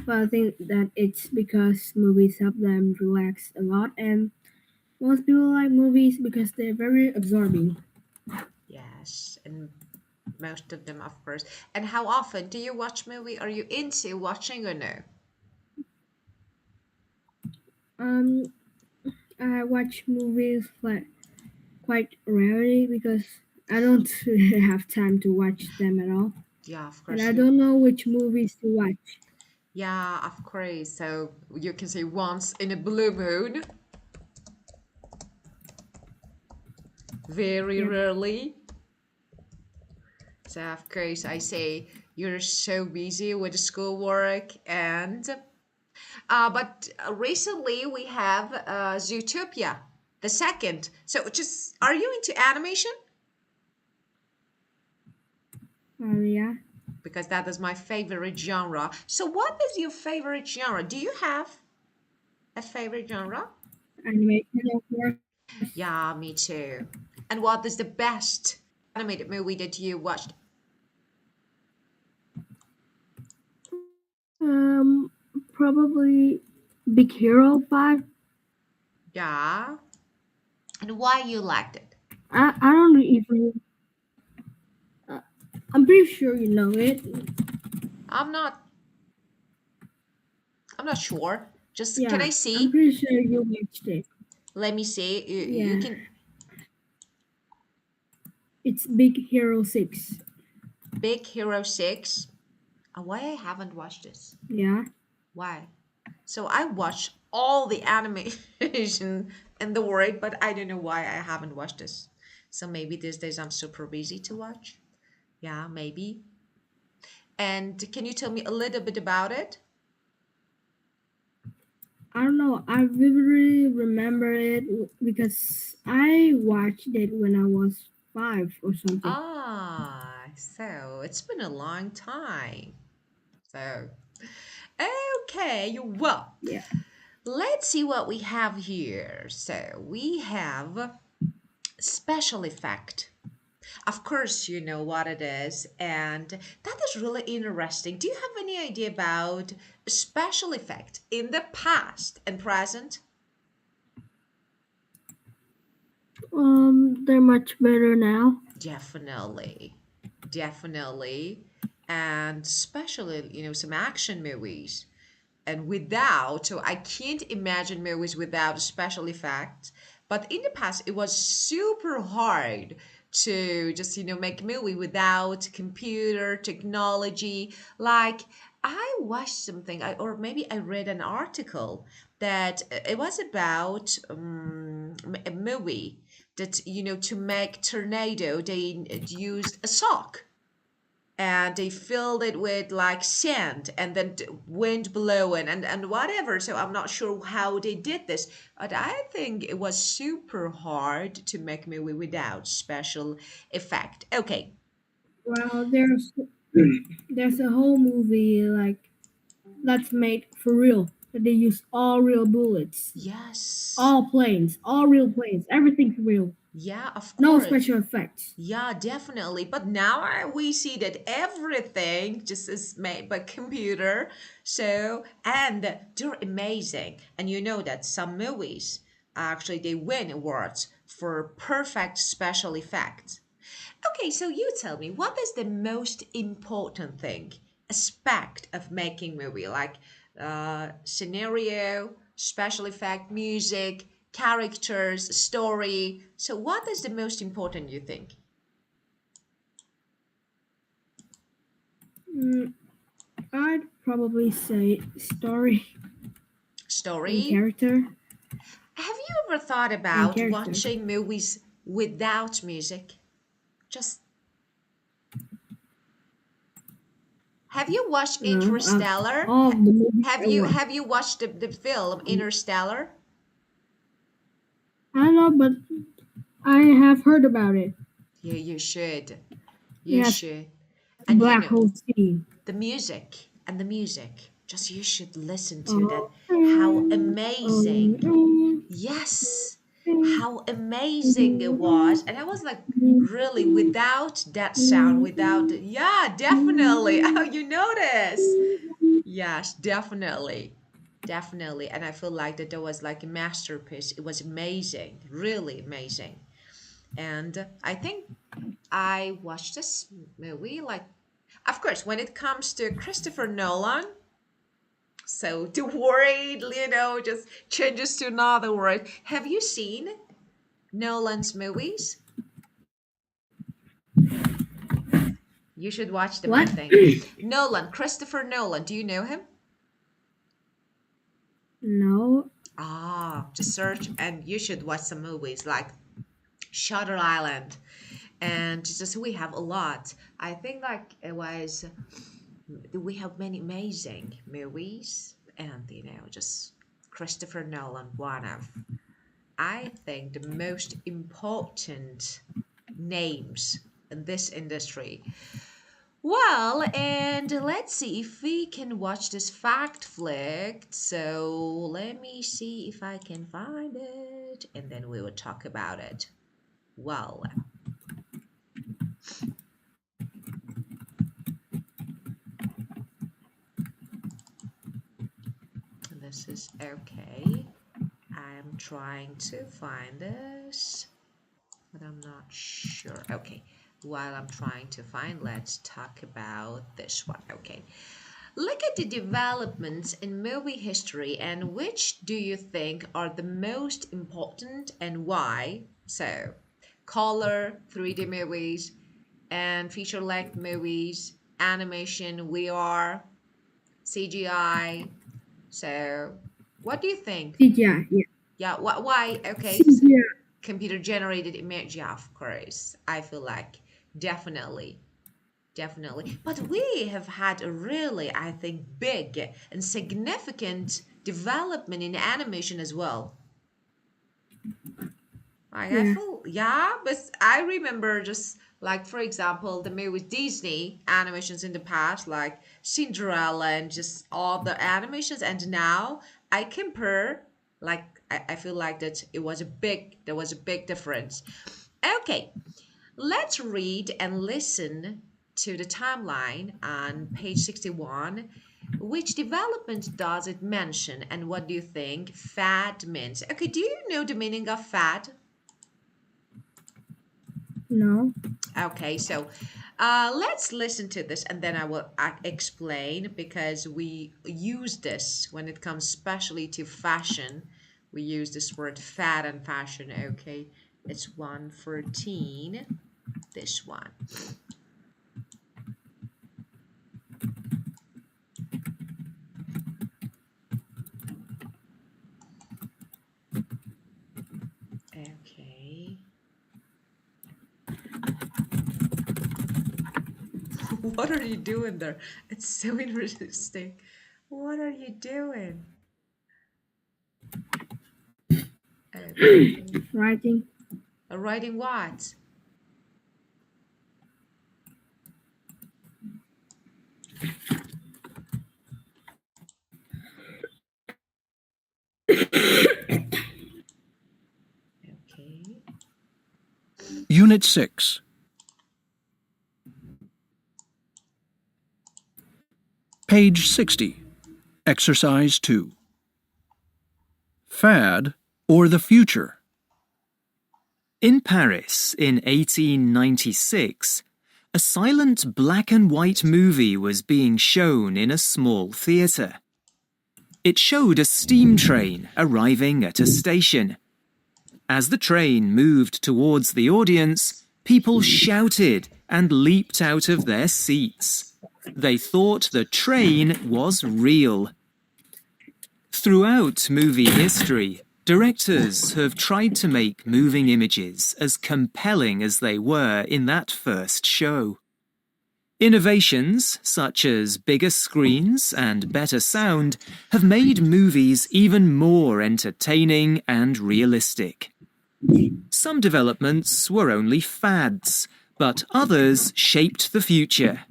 But I think that it's because movies help them relax a lot, and most people like movies because they're very absorbing. Yes, and most of them, of course. And how often do you watch movie? Are you into watching or no? Um, I watch movies like quite rarely because I don't have time to watch them at all, Yeah, of and course I you. don't know which movies to watch. Yeah, of course. So you can say once in a blue moon, very Yep. rarely. So of course I say you're so busy with the schoolwork and but recently we have Zootopia, the second. So just are you into animation? Yeah, Because that is my favorite genre. So what is your favorite genre? Do you have a favorite genre? animation, of course. Yeah, me too. And what is the best animated movie that you watched? Probably Big Hero 5. Yeah. And why you liked it? I don't even. Uh, I'm pretty sure you know it. I'm not I'm not sure. Just can I Yeah, I'm see? pretty sure you watched it. Let me see. You Yeah, can it's Big Hero 6. Big Hero 6. Why I haven't watched this? Yeah. Why? So I watch all the animation in the world, but I don't know why I haven't watched this. So maybe these days I'm super busy to watch. Yeah, maybe. And can you tell me a little bit about it? I don't know. I vividly remember it because I watched it when I was 5 or something. So it's been a long time. So, okay, well, Yeah. let's see what we have here. So we have special effect. Of course, you know what it is, and that is really interesting. Do you have any idea about special effect in the past and present? They're much better now. Definitely, definitely, and especially some action movies. And without, so I can't imagine movies without special effects. But in the past, it was super hard to just make a movie without computer technology. Like I watched something, or maybe I read an article that it was about a movie that to make tornado they used a sock and they filled it with like sand and then wind blowing and whatever. So I'm not sure how they did this, but I think it was super hard to make a movie without special effect. Okay. Well, there's a whole movie like that's made for real. They use all real bullets, Yes. all planes, all real planes. Everything's real. Yeah, of No course. special effects. Yeah, definitely. But now we see that everything just is made by computer. So, and they're amazing. And you know that some movies actually they win awards for perfect special effects. Okay, so you tell me, what is the most important thing, aspect of making movie, like scenario, special effect, music, characters, story. So, what is the most important you think? Mm, I'd probably say story and Story. character Have you ever thought and about character. watching movies without music? Just have you watched No, Interstellar? all of the movies Have I you watch. have you watched the film Um, Interstellar? I don't know, but I have heard about it. Yeah, you should. It You has should. a And black hole scene. the music and the music. Just you should listen to that. Oh, How oh, amazing. oh. Yes. how amazing it was. And I was like, really, without that sound, yeah, definitely. Oh, you notice. Yes, definitely. Definitely. And I feel like that was like a masterpiece. It was amazing, really amazing. And I think I watched this movie like, of course, when it comes to Christopher Nolan, so the word, just changes to another word. Have you seen Nolan's movies? You should watch them, I What? think. Nolan, Christopher Nolan, do you know him? No. Ah, just search and you should watch some movies like Shutter Island. And just we have a lot. I think like it was we have many amazing movies and just Christopher Nolan, one of I think the most important names in this industry. Well, and let's see if we can watch this fact flick. So let me see if I can find it, and then we will talk about it. Well, this is okay. I'm trying to find this, but I'm not sure. Okay, while I'm trying to find, let's talk about this one. Okay. Look at the developments in movie history and which do you think are the most important and why? So, color, 3D movies, and feature length movies, animation, VR, CGI. So, what do you think? CGI. Yeah. Yeah, why? Okay, so CGI. computer generated image. Yeah, of course. I feel like definitely. Definitely. But we have had a really, I think, big and significant development in animation as well. Like I Yeah. feel, yeah, but I remember just like, for example, the movie with Disney animations in the past, like Cinderella and just all the animations. And now I compare, like, I feel like that there was a big difference. Okay, let's read and listen to the timeline on page 61. Which development does it mention, and what do you think fad means? Okay, do you know the meaning of fad? No. Okay, so let's listen to this and then I will explain because we use this when it comes especially to fashion. We use this word fad and fashion. Okay, it's 114. This one. Okay. What are you doing there? It's so interesting. What are you doing? Okay. Writing. Writing what? Okay. Unit 6. Page 60. Exercise 2. Fad or the future? In Paris in 1896, a silent black and white movie was being shown in a small theatre. It showed a steam train arriving at a station. As the train moved towards the audience, people shouted and leaped out of their seats. They thought the train was real. Throughout movie history, directors have tried to make moving images as compelling as they were in that first show. Innovations, such as bigger screens and better sound, have made movies even more entertaining and realistic. Some developments were only fads, but others shaped the future.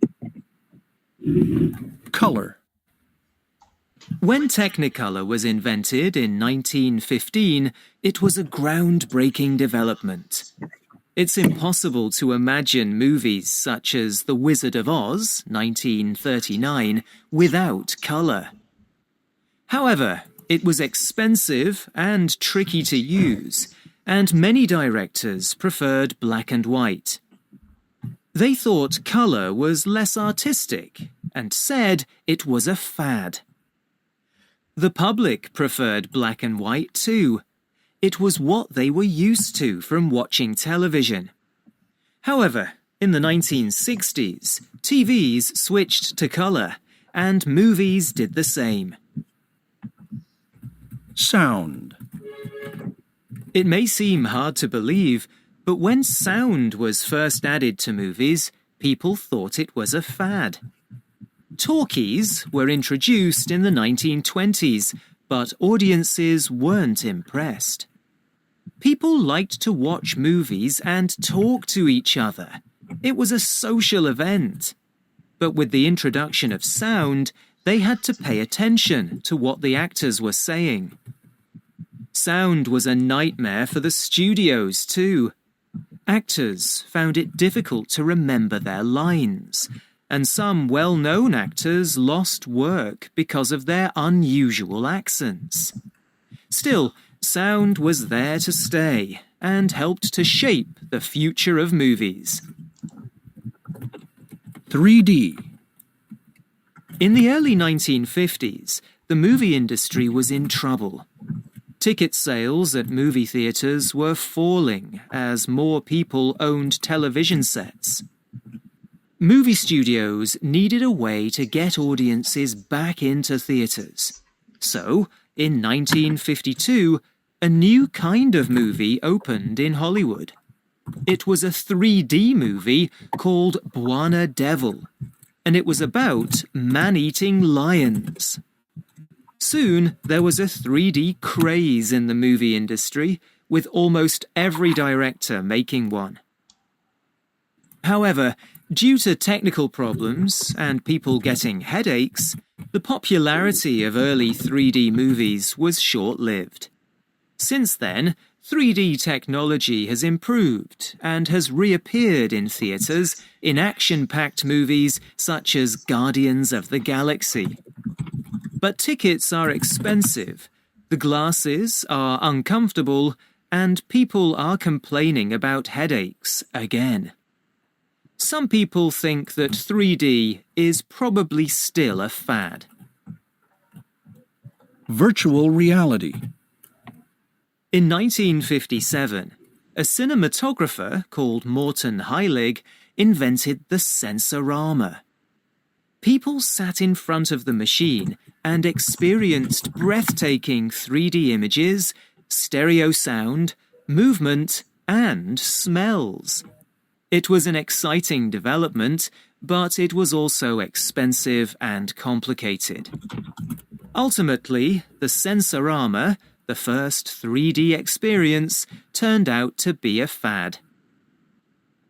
Color. When Technicolor was invented in 1915, it was a groundbreaking development. It's impossible to imagine movies such as The Wizard of Oz, 1939, without color. However, it was expensive and tricky to use, and many directors preferred black and white. They thought color was less artistic and said it was a fad. The public preferred black and white too. It was what they were used to from watching television. However, in the 1960s, TVs switched to color, and movies did the same. Sound. It may seem hard to believe, but when sound was first added to movies, people thought it was a fad. Talkies were introduced in the 1920s, but audiences weren't impressed. People liked to watch movies and talk to each other. It was a social event. But with the introduction of sound, they had to pay attention to what the actors were saying. Sound was a nightmare for the studios too. Actors found it difficult to remember their lines, and some well-known actors lost work because of their unusual accents. Still, sound was there to stay and helped to shape the future of movies. 3D. In the early 1950s, the movie industry was in trouble. Ticket sales at movie theaters were falling as more people owned television sets. Movie studios needed a way to get audiences back into theaters. So, in 1952, a new kind of movie opened in Hollywood. It was a 3D movie called Buana Devil, and it was about man-eating lions. Soon, there was a 3D craze in the movie industry, with almost every director making one. However, due to technical problems and people getting headaches, the popularity of early 3D movies was short-lived. Since then, 3D technology has improved and has reappeared in theaters in action-packed movies such as Guardians of the Galaxy. But tickets are expensive, the glasses are uncomfortable, and people are complaining about headaches again. Some people think that 3D is probably still a fad. Virtual reality. In 1957, a cinematographer called Morton Heilig invented the Sensorama. People sat in front of the machine and experienced breathtaking 3D images, stereo sound, movement, and smells. It was an exciting development, but it was also expensive and complicated. Ultimately, the Sensorama, the first 3D experience, turned out to be a fad.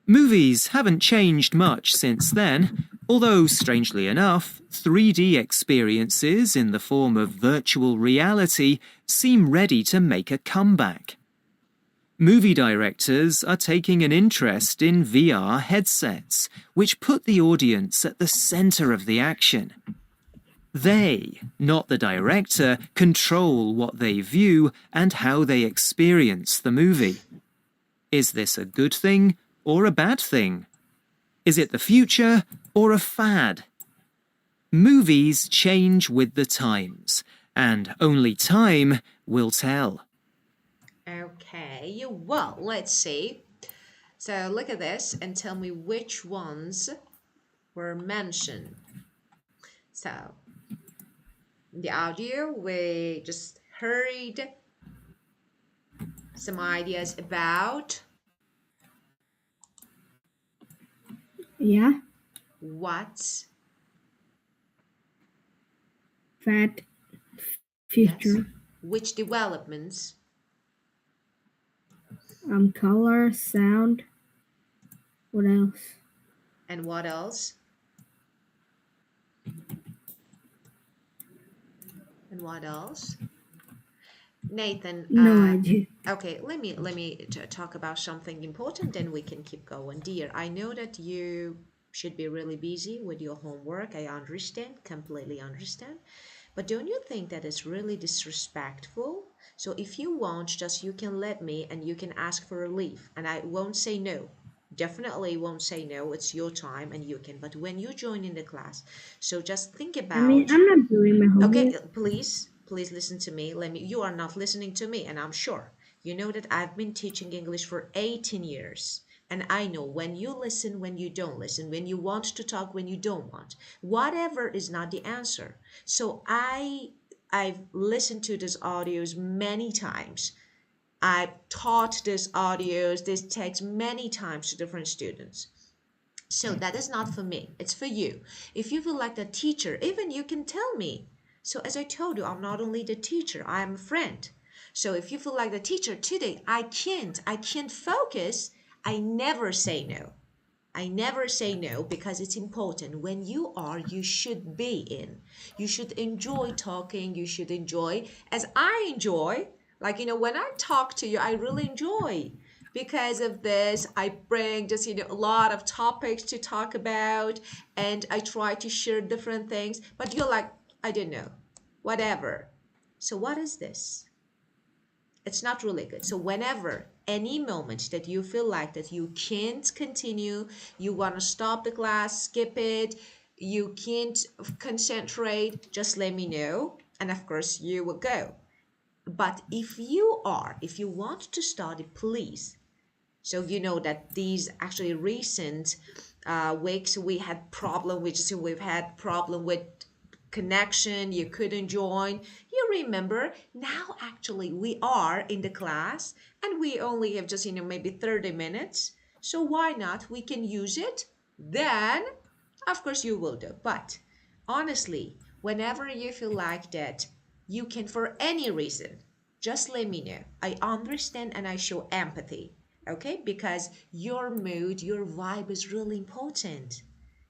Movies haven't changed much since then, although, strangely enough, 3D experiences in the form of virtual reality seem ready to make a comeback. Movie directors are taking an interest in VR headsets, which put the audience at the center of the action. They, not the director, control what they view and how they experience the movie. Is this a good thing or a bad thing? Is it the future or a fad? Movies change with the times, and only time will tell. Okay, well, let's see. So look at this and tell me which ones were mentioned. So, in the audio, we just heard some ideas about Yeah, what, fat yes, future. which developments, Color, sound. What else? and what else? what else? Nathan, No idea. okay, let me talk about something important, then we can keep going. Dear, I know that you should be really busy with your homework. I understand, completely understand. But don't you think that it's really disrespectful? So if you want, just you can let me and you can ask for a leave, and I won't say no. Definitely won't say no. It's your time and you can. But when you join in the class, so just think I mean, about. I'm not doing my Okay, homework. please listen to me. Let me. You are not listening to me, and I'm sure you know that I've been teaching English for 18 years. And I know when you listen, when you don't listen, when you want to talk, when you don't want. Whatever is not the answer. So I've listened to these audios many times. I've taught these audios, this text many times to different students. So that is not for me, it's for you. If you feel like the teacher, even you can tell me. So as I told you, I'm not only the teacher, I'm a friend. So if you feel like the teacher today, I can't focus, I never say no. I never say no because it's important. When you are, you should be in. You should enjoy talking. You should enjoy, as I enjoy. Like, when I talk to you, I really enjoy. Because of this, I bring just, a lot of topics to talk about and I try to share different things. But you're like, I don't know, whatever. So, what is this? It's not really good. So whenever any moment that you feel like that you can't continue, you want to stop the class, skip it, you can't concentrate, just let me know. And of course you will go. But if you want to study, please. So you know that these actually recent weeks we've had problem with connection, you couldn't join. You remember now actually we are in the class and we only have just maybe 30 minutes. So why not? We can use it. Then of course you will do. But honestly, whenever you feel like that, you can for any reason, just let me know. I understand and I show empathy. Okay? Because your mood, your vibe is really important.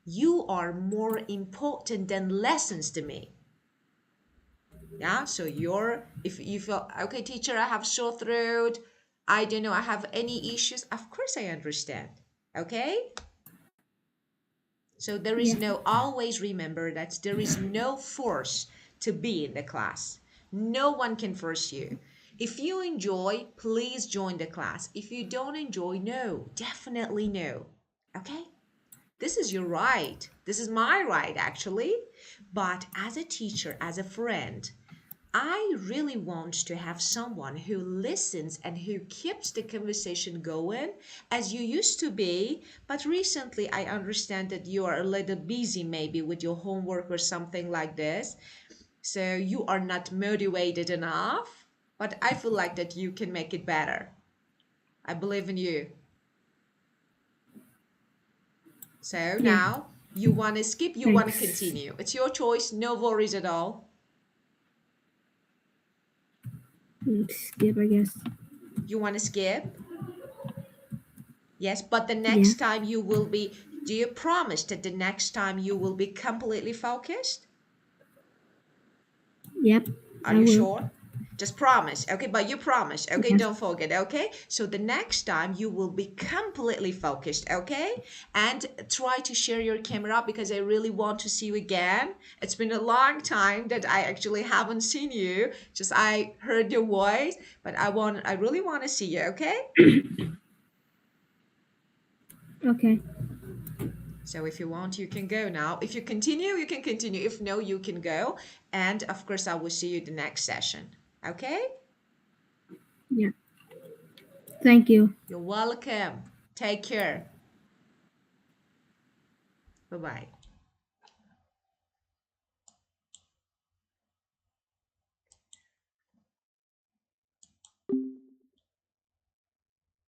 You are more important than lessons to me. Yeah, so if you feel okay, teacher, I have sore throat, I don't know, I have any issues, of course I understand. Okay, so there is Yeah, no, always remember that there is no force to be in the class. No one can force you. If you enjoy, please join the class. If you don't enjoy, no, definitely no. Okay, this is your right. This is my right, actually. But as a teacher, as a friend, I really want to have someone who listens and who keeps the conversation going as you used to be. But recently, I understand that you are a little busy, maybe with your homework or something like this. So you are not motivated enough. But I feel like that you can make it better. I believe in you. So yeah. now you want to skip, you want to Thanks. continue. It's your choice, no worries at all. Skip, I guess. You want to skip? Yes, but the Yeah. next time you will be, do you promise that the next time you will be completely focused? Yep. Are I you will. sure? Just promise, okay? But you promise, okay? Yes. Don't forget, okay? So the next time you will be completely focused, okay? And try to share your camera because I really want to see you again. It's been a long time that I actually haven't seen you. Just I heard your voice, but I really want to see you, okay? Okay. So if you want, you can go now. If you continue, you can continue. If no, you can go. And of course, I will see you the next session. Okay? Yeah. Thank you. You're welcome. Take care. Bye bye.